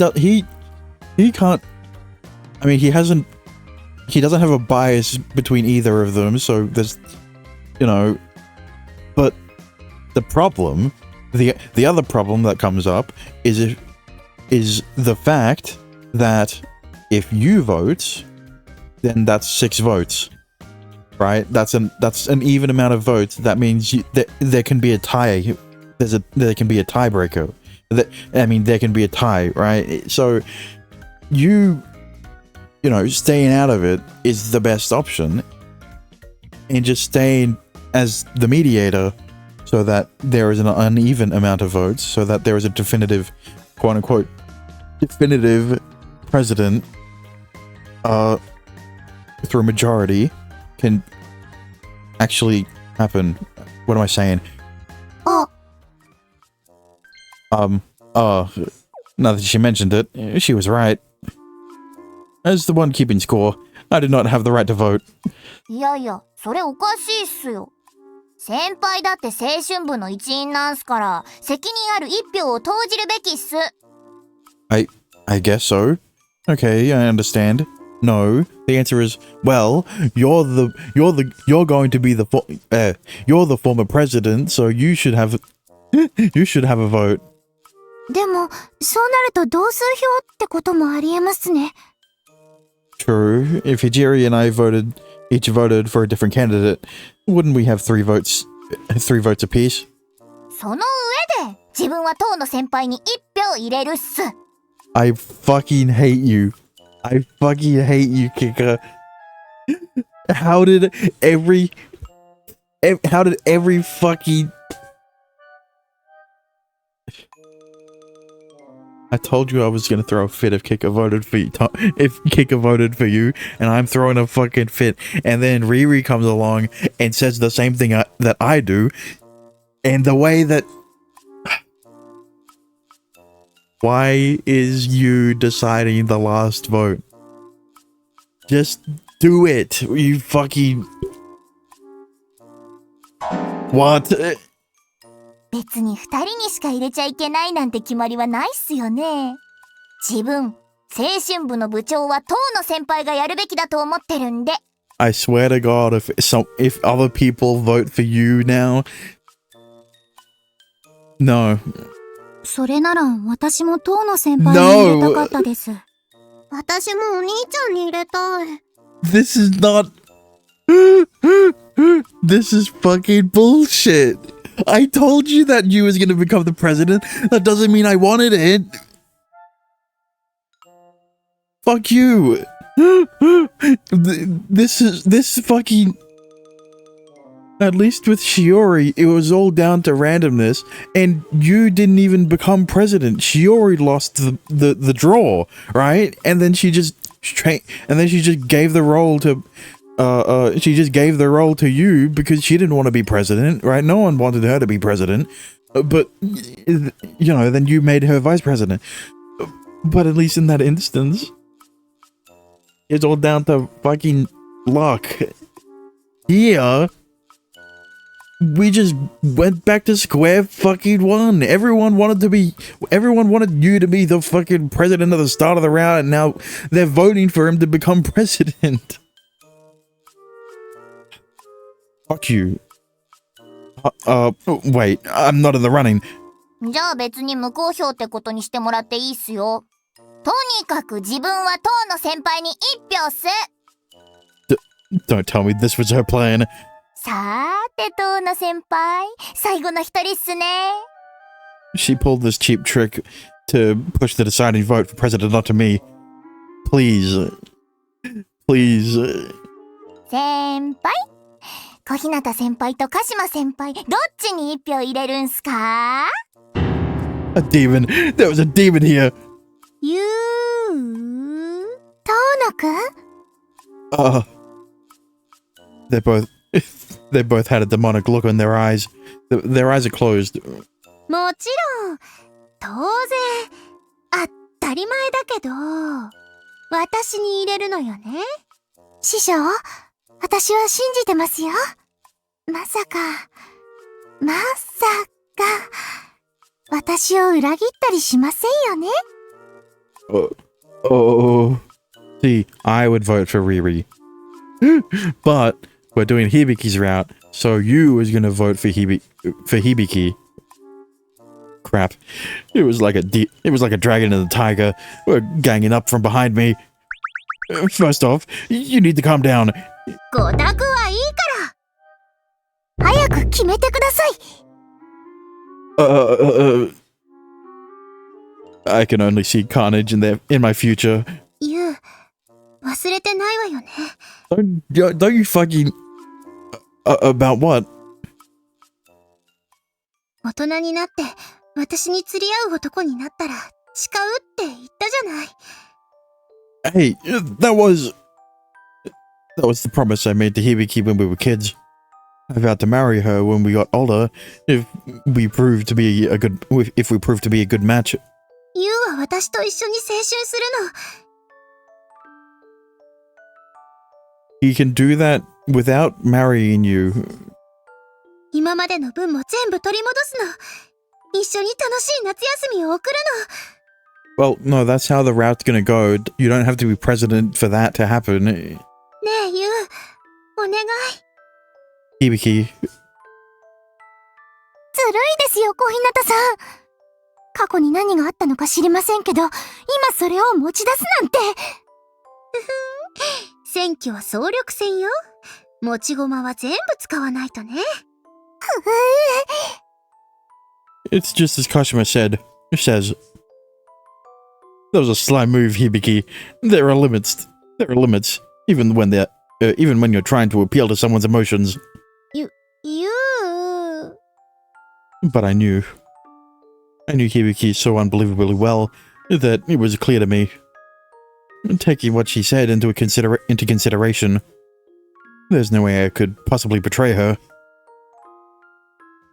can't. I mean, he doesn't have a bias between either of them, so there's, but the problem, the other problem that comes up is the fact that if you vote, then that's 6 votes, right? That's an even amount of votes. That means there can be a tie. There can be a tiebreaker. There can be a tie, right? So staying out of it is the best option, and just staying as the mediator so that there is an uneven amount of votes, so that there is a definitive, quote unquote, definitive president through majority can actually happen. What am I saying? Now that she mentioned it, she was right. As the one keeping score, I did not have the right to vote. いやいや、それおかしいっすよ。先輩だって青春部の一員なんすから、責任ある1票を投じるべきっす。I guess so. Okay, I understand. No, the answer is, well, you're going to be you're the former president, so you should have a vote. でも、そうなると同数票ってこともありえますね。True. If Hijiri and I each voted for a different candidate, wouldn't we have 3 votes apiece? その上で、自分は遠野先輩に1票入れるっす。I fucking hate you. I fucking hate you, Kika. How did every fucking... I told you I was gonna throw a fit if Kika voted for you, and I'm throwing a fucking fit, and then Riri comes along and says the same thing that I do, and the way that... Why is you deciding the last vote? Just do it, you fucking... What? 別に二人にしか入れちゃいけないなんて決まりはないっすよね。自分、青春部の部長は当の先輩がやるべきだと思ってるんで。I swear to God, if other people vote for you now, no. それなら私も当の先輩に入れたかったです。私もお兄ちゃんに入れたい。This is not. This is fucking bullshit. I told you that you was gonna become the president. That doesn't mean I wanted it. Fuck you. This fucking. At least with Shiori, it was all down to randomness, and you didn't even become president. Shiori lost the draw, right? And then she just gave the role to you because she didn't want to be president, right? No one wanted her to be president, but then you made her vice president. But at least in that instance, it's all down to fucking luck. Here, we just went back to square fucking one. Everyone wanted you to be the fucking president at the start of the round, and now they're voting for him to become president. Fuck you. Wait, I'm not in the running. じゃあ別に無効票ってことにしてもらっていいっすよ。とにかく自分は当の先輩に一票っす。Don't tell me this was her plan. さーて当の先輩、最後の一人っすね。She pulled this cheap trick to push the deciding vote for president onto me. Please. Please. 先輩、小日向先輩と鹿島先輩、どっちに一票入れるんすか？ A demon. There was a demon here. ゆー遠野くん？ They both had a demonic look in their eyes. Their eyes are closed. もちろん、当然、当たり前だけど、私に入れるのよね。師匠、私は信じてますよ。まさか、私を裏切ったりしませんよね。See, I would vote for Riri. But we're doing Hibiki's route, so you was gonna vote for Hibiki. Crap. It was like a dragon and a tiger. Were ganging up from behind me. First off, you need to calm down. ごたくはいいから。早く決めてください。I can only see carnage in my future. 忘れてないわよね。Don't you fucking... about what? 大人になって私に釣り合う男になったら誓うって言ったじゃない。Hey, that was the promise I made to Hibiki when we were kids. I vowed to marry her when we got older if we proved to be a good match. ユウは私と一緒に青春するの。He can do that without marrying you. 今までの分も全部取り戻すの。一緒に楽しい夏休みを送るの。Well, no, that's how the route's gonna go. You don't have to be president for that to happen. ねえ、ユウ、お願い。Hibiki. ずるいですよ、小日向さん。過去に何があったのか知りませんけど、今それを持ち出すなんて。選挙は総力戦よ。持ち駒は全部使わないとね。It's just as Kashima says. That was a sly move, Hibiki. There are limits. Even when you're trying to appeal to someone's emotions. ユウ。But I knew Hibiki so unbelievably well that it was clear to me. Taking what she said into consideration, there's no way I could possibly betray her.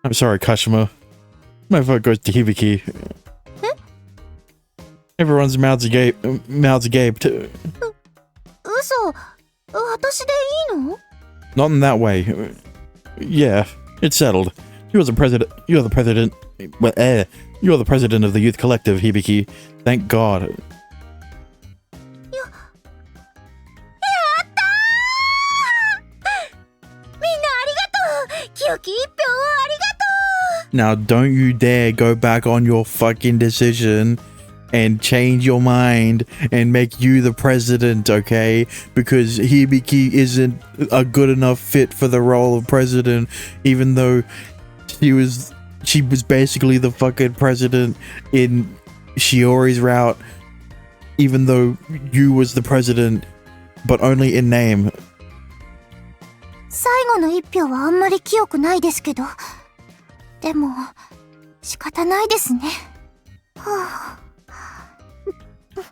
I'm sorry, Kashima. My vote goes to Hibiki. Huh? Everyone's mouths agape.嘘、私でいいの？ Not in that way. Yeah, it's settled. You're the president. You're the president. Well, you're the president of the youth collective, Hibiki. Thank God. やったー、みんなありがとう。清き一票をありがと Now, don't you dare go back on your fucking decision and change your mind and make you the president, okay? Because Hibiki isn't a good enough fit for the role of president, even though she was basically the fucking president in Shiori's route, even though you was the president, but only in name. う。最後の一票はあんまり清くないですけど、でも仕方ないですね。はあ、ありがと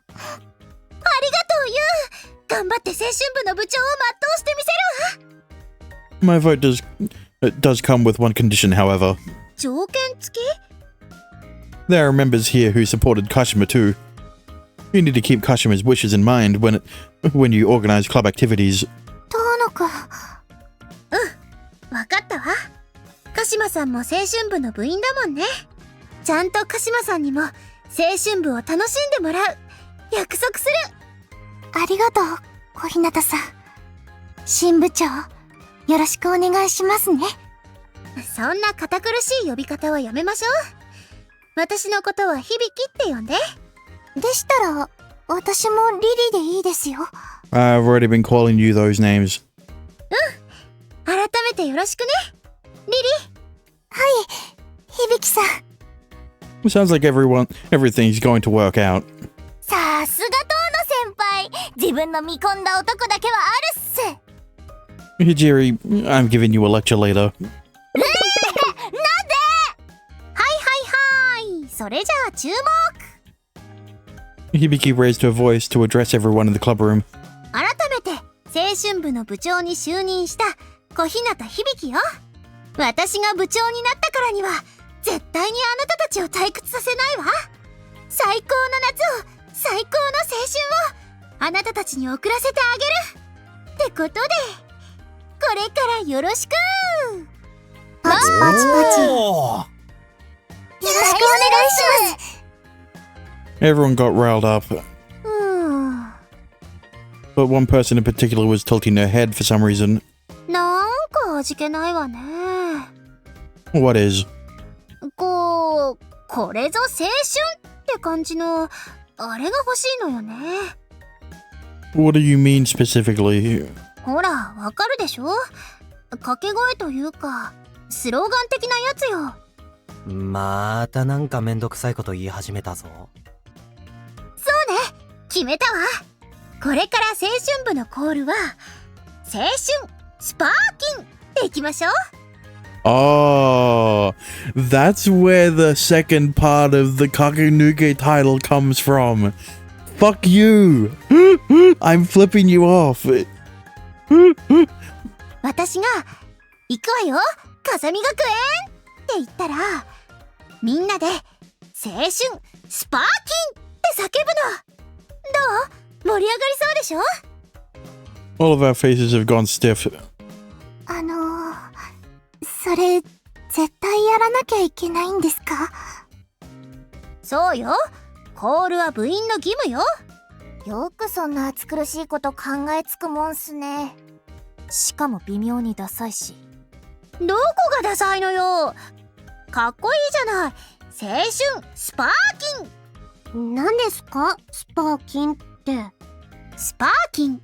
う、ユウ。頑張って青春部の部長を全うしてみせるわ。 My vote does come with one condition, however. 条件付き？ There are members here who supported Kashima too. You need to keep Kashima's wishes in mind when you organize club activities. 遠野くん。わかったわ。鹿島さんも青春部の部員だもんね。ちゃんと鹿島さんにも青春部を楽しんでもらう。約束する。ありがとう、小日向さん。新部長、よろしくお願いしますね。そんな堅苦しい呼び方はやめましょう。私のことは響って呼んで。でしたら、私もリリでいいですよ。I've already been calling you those names. 改めてよろしくね、リリ。はい、響さん。Sounds like everything's going to work out. さすが遠野先輩、自分の見込んだ男だけはあるっす。 Hijiri, I'm giving you a lecture later. なんで？はい、それじゃあ注目。 Hibiki raised her voice to address everyone in the club room. 改めて青春部の部長に就任した小日向響よ。私が部長になったからには絶対にあなたたちを退屈させないわ。最高の夏を、最高の青春をあなたたちに送らせてあげるってことで、これからよろしく。パチパチパチ。よろしくお願いします。 Everyone got riled up, but one person in particular was tilting her head for some reason. なんか味気ないわね。 What is? これぞ青春って感じのあれが欲しいのよね。 What do you mean specifically? ほら、わかるでしょ？掛け声というかスローガン的なやつよ。またなんかめんどくさいこと言い始めたぞ。そうね、決めたわ。これから青春部のコールは青春スパーキンっていきましょう。 Oh, that's where the second part of the Kakenuke title comes from. Fuck you. I'm flipping you off. 私が行くわよ、風見学園って言ったら、みんなで青春スパーキンって叫ぶの。どう？盛り上がりそうでしょ？ All of our faces have gone stiff. それ絶対やらなきゃいけないんですか？そうよ、コールは部員の義務よ。よくそんな暑苦しいこと考えつくもんすね。しかも微妙にダサいし。どこがダサいのよ。かっこいいじゃない。青春スパーキン。何ですかスパーキンって。スパーキン、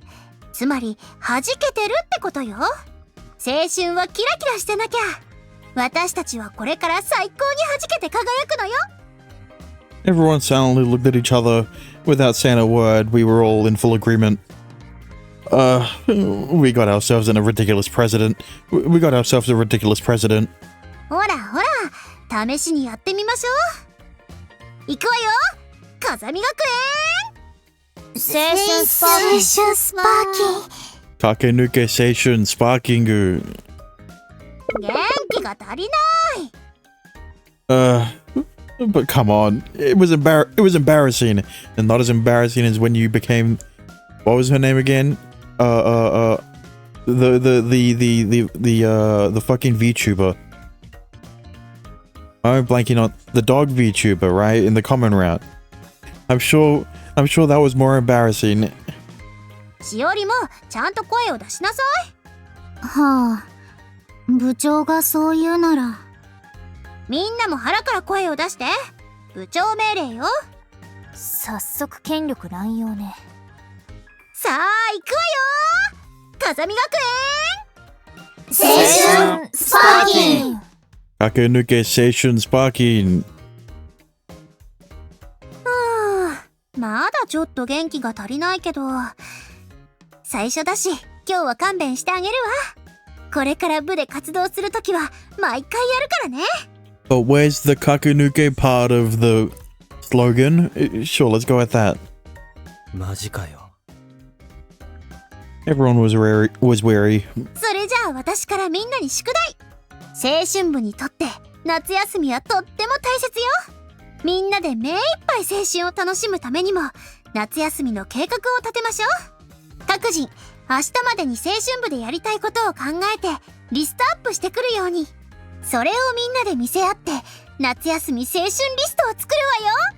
つまり弾けてるってことよ。青春はキラキラしてなきゃ。私たちはこれから最高に弾けて輝くのよ。 Everyone silently looked at each other. Without saying a word, we were all in full agreement. We got ourselves in a ridiculous president. We got ourselves a ridiculous president. ほらほら、試しにやってみましょう。行くわよ、風見学園。青春スパーキン。 Kakenuke Seishun Sparkingu. 元気が足りない。 But come on, it was embarrassing, and not as embarrassing as when you became, what was her name again? The fucking VTuber. I'm blanking on the dog VTuber, right? In the common route. I'm sure that was more embarrassing. しおりもちゃんと声を出しなさい。はあ、部長がそう言うなら。みんなも腹から声を出して。部長命令よ。早速権力乱用ね。さあ行くわよ。風見学青春スパーキン。 Kakenuke Seishun Sparking. まだちょっと元気が足りないけど、最初だし今日は勘弁してあげるわ。これから部で活動するときは毎回やるからね。But where's the Kakenuke part of the slogan? Sure, let's go with that. マジかよ。 Everyone was wary. それじゃあ私からみんなに宿題。青春部にとって夏休みはとっても大切よ。みんなで目いっぱい青春を楽しむためにも夏休みの計画を立てましょう。各人明日までに青春部でやりたいことを考えてリストアップしてくるように。それをみんなで見せ合って夏休み青春リストを作るわよ。